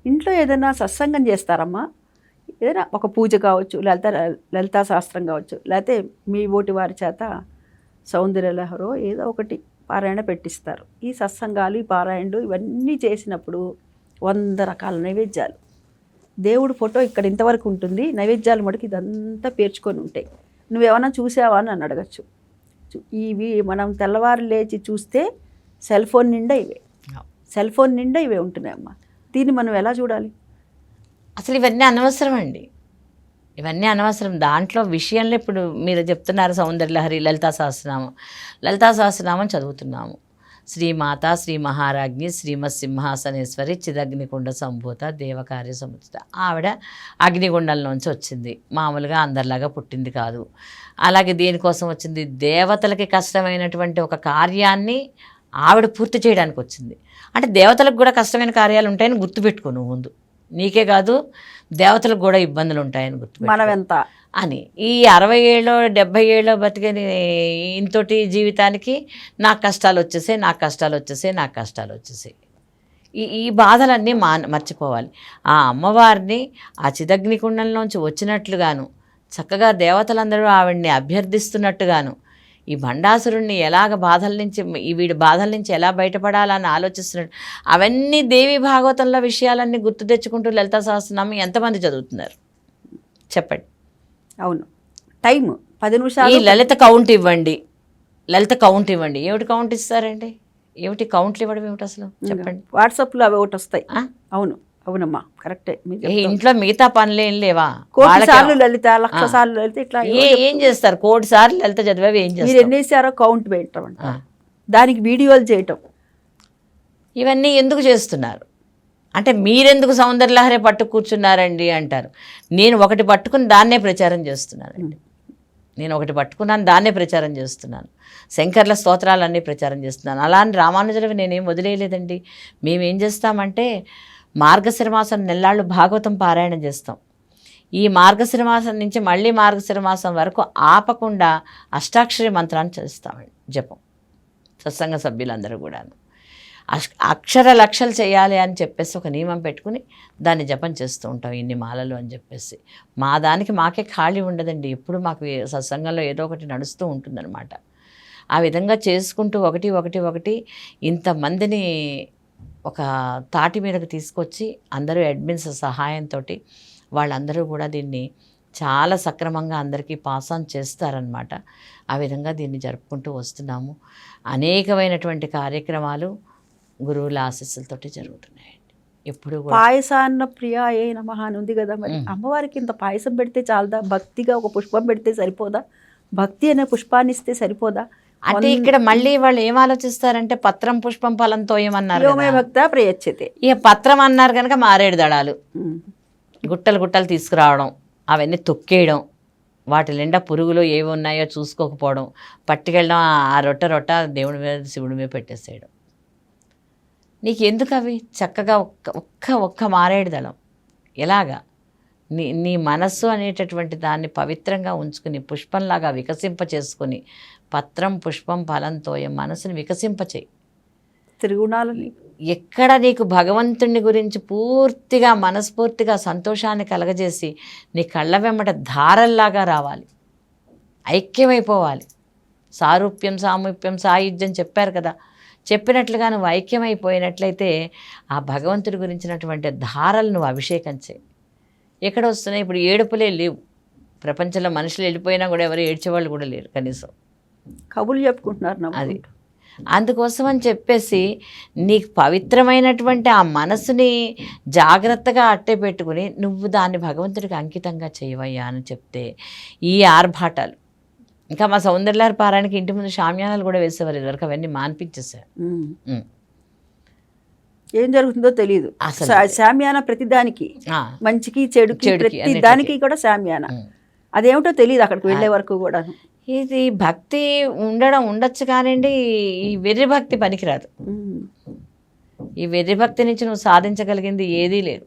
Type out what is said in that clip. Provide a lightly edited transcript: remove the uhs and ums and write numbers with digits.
ఇంట్లో ఏదైనా సత్సంగం చేస్తారమ్మా? ఏదైనా ఒక పూజ కావచ్చు, లలితా శాస్త్రం కావచ్చు, లేకపోతే మీ ఓటి వారి చేత సౌందర్యలహరో ఏదో ఒకటి పారాయణ పెట్టిస్తారు. ఈ సత్సంగాలు, ఈ పారాయణలు ఇవన్నీ చేసినప్పుడు 100 రకాల నైవేద్యాలు, దేవుడు ఫోటో ఇక్కడ ఇంతవరకు ఉంటుంది, నైవేద్యాలు మటుకు ఇదంతా పేర్చుకొని ఉంటాయి. నువ్వేమన్నా చూసావా అని నన్ను అడగచ్చు. ఇవి మనం తెల్లవారు లేచి చూస్తే సెల్ ఫోన్ నిండా ఇవే ఉంటున్నాయమ్మా. దీన్ని మనం ఎలా చూడాలి? అసలు ఇవన్నీ అనవసరం అండి, ఇవన్నీ అనవసరం. దాంట్లో విషయంలో ఇప్పుడు మీరు చెప్తున్నారు సౌందర్యలహరి, లలితా సహస్రనామం చదువుతున్నాము. శ్రీమాత శ్రీ మహారాజ్ఞి శ్రీమత్ సింహాసనేశ్వరి చిదగ్నికుండ సంభూత దేవకార్య సముచిత. ఆవిడ అగ్నిగుండంలోంచి వచ్చింది, మామూలుగా అందరిలాగా పుట్టింది కాదు. అలాగే దేనికోసం వచ్చింది? దేవతలకి కష్టమైనటువంటి ఒక కార్యాన్ని ఆవిడ పూర్తి చేయడానికి వచ్చింది. అంటే దేవతలకు కూడా కష్టమైన కార్యాలు ఉంటాయని గుర్తుపెట్టుకో నువ్వు ముందు. నీకే కాదు, దేవతలకు కూడా ఇబ్బందులు ఉంటాయని గుర్తుపెట్టుకో. మనం ఎంత అని ఈ 60 ఏళ్ళో 70 ఏళ్ళో బతికని ఇంతటి జీవితానికి నాకు కష్టాలు వచ్చేసాయి. ఈ బాధలన్నీ మర్చిపోవాలి. ఆ అమ్మవారిని ఆ చిదగ్నికుండంలోంచి వచ్చినట్లుగాను, చక్కగా దేవతలందరూ ఆవిడ్ని అభ్యర్థిస్తున్నట్టుగాను, ఈ భండాసురుణ్ణి ఎలాగ వీడి బాధల నుంచి ఎలా బయటపడాలని ఆలోచిస్తున్నట్టు, అవన్నీ దేవి భాగవతంలో విషయాలన్నీ గుర్తు తెచ్చుకుంటూ లలితా సహస్రనామం ఎంతమంది చదువుతున్నారు చెప్పండి? అవును, టైం 10 నిమిషాలు. ఈ లలిత కౌంట్ ఇవ్వండి. ఏమిటి కౌంట్ ఇస్తారండి? ఏమిటి కౌంట్లు ఇవ్వడం ఏమిటి అసలు చెప్పండి? వాట్సాప్లో అవి ఒకటి వస్తాయి. అవునమ్మా, కరెక్టే. ఇంట్లో మిగతా పనులు ఏం లేవా? కోటి సార్లు లలిత, 1,00,000 సార్లు లలిత, ఇట్లా ఏం చేస్తారు? 1,00,00,000 సార్లు లలిత చదివేవి ఏం చేస్తారు? మీరు ఎన్ని వేసారో కౌంట్ పెట్టడం అంట, దానికి వీడియోలు చేయటం, ఇవన్నీ ఎందుకు చేస్తున్నారు అంటే మీరెందుకు సౌందర్యలహరి పట్టు కూర్చున్నారండి అంటారు. నేను ఒకటి పట్టుకుని దాన్నే ప్రచారం చేస్తున్నానండి. శంకర్ల స్తోత్రాలన్నీ ప్రచారం చేస్తున్నాను. అలాంటి రామానుజులవి నేనేం వదిలేయలేదండి. మేమేం చేస్తామంటే మార్గశిర మాసం నెల్లాళ్ళు భాగవతం పారాయణం చేస్తాం. ఈ మార్గశిర మాసం నుంచి మళ్ళీ మార్గశిర మాసం వరకు ఆపకుండా అష్టాక్షరి మంత్రాన్ని చేస్తామండి, జపం. సత్సంగ సభ్యులందరూ కూడాను అక్షర లక్షలు చేయాలి అని చెప్పేసి ఒక నియమం పెట్టుకుని దాన్ని జపం చేస్తూ ఉంటాం, ఇన్ని మాలలు అని చెప్పేసి. మా దానికి మాకే ఖాళీ ఉండదండి, ఎప్పుడు మాకు సత్సంగంలో ఏదో ఒకటి నడుస్తూ ఉంటుందన్నమాట. ఆ విధంగా చేసుకుంటూ ఒకటి ఇంతమందిని ఒక తాటి మీదకి తీసుకొచ్చి అందరూ అడ్మిన్స్ సహాయంతో వాళ్ళందరూ కూడా దీన్ని చాలా సక్రమంగా అందరికీ పాస్ ఆన్ చేస్తారనమాట. ఆ విధంగా దీన్ని జరుపుకుంటూ వస్తున్నాము. అనేకమైనటువంటి కార్యక్రమాలు గురువుల ఆశీస్సులతోటి జరుగుతున్నాయండి. ఎప్పుడు పాయసాన్న ప్రియా ఏ నమః అని ఉంది కదా, మరి అమ్మవారికి ఇంత పాయసం పెడితే చాలదా? భక్తిగా ఒక పుష్పం పెడితే సరిపోదా? భక్తి అనే పుష్పాన్ని ఇస్తే సరిపోదా? అంటే ఇక్కడ మళ్ళీ వాళ్ళు ఏం ఆలోచిస్తారంటే పత్రం పుష్పం ఫలంతో ఏమన్నారు, భక్త ప్రయచ్చతే. ఇక పత్రం అన్నారు కనుక మారేడు దళాలు గుట్టలు తీసుకురావడం, అవన్నీ తొక్కేయడం, వాటి నిండా పురుగులు ఏవి ఉన్నాయో చూసుకోకపోవడం, పట్టుకెళ్ళడం, ఆ రొట్ట దేవుడి మీద శివుడి మీద పెట్టేసేయడం. నీకు ఎందుకు అవి? చక్కగా ఒక్క మారేడు దళం ఎలాగా నీ మనస్సు అనేటటువంటి దాన్ని పవిత్రంగా ఉంచుకుని పుష్పంలాగా వికసింప చేసుకుని పత్రం పుష్పం ఫలంతో మనసుని వికసింపచేయి. త్రిగుణాలు ఎక్కడ నీకు భగవంతుని గురించి పూర్తిగా మనస్ఫూర్తిగా సంతోషాన్ని కలగజేసి నీ కళ్ళ వెంబట ధారల్లాగా రావాలి, ఐక్యమైపోవాలి. సారూప్యం సామీప్యం సాయుధ్యం చెప్పారు కదా, చెప్పినట్లుగా నువ్వు ఐక్యమైపోయినట్లయితే ఆ భగవంతుడి గురించినటువంటి ధారలు నువ్వు అభిషేకం చేయి. ఎక్కడ వస్తున్నాయి ఇప్పుడు? ఏడుపులే లేవు ప్రపంచంలో. మనుషులు వెళ్ళిపోయినా కూడా ఎవరు ఏడ్చేవాళ్ళు కూడా లేరు, కనీసం కబుర్లు చెప్పుకుంటున్నారు. అది అందుకోసం అని చెప్పేసి నీకు పవిత్రమైనటువంటి ఆ మనసుని జాగ్రత్తగా అట్టే పెట్టుకుని నువ్వు దాన్ని భగవంతుడికి అంకితంగా చేయవయ్యా అని చెప్తే ఈ ఆర్భాటాలు. ఇంకా మా సౌందర్యలహరి పారాయణకి ఇంటి ముందు షామ్యానాలు కూడా వేసేవారు, ఇదివరకు అవన్నీ మాన్పించేశారు. ఏం జరుగుతుందో తెలియదు అసలు. షామ్యానా ప్రతిదానికి, మంచికి చెడుకి ప్రతి దానికి కూడా షామ్యానా. అదేమిటో తెలియదు అక్కడికి వెళ్ళే వరకు కూడా. ఇది భక్తి ఉండొచ్చు కానివ్వండి, ఈ వెర్రి భక్తి పనికిరాదు. ఈ వెర్రి భక్తి నుంచి నువ్వు సాధించగలిగింది ఏదీ లేదు.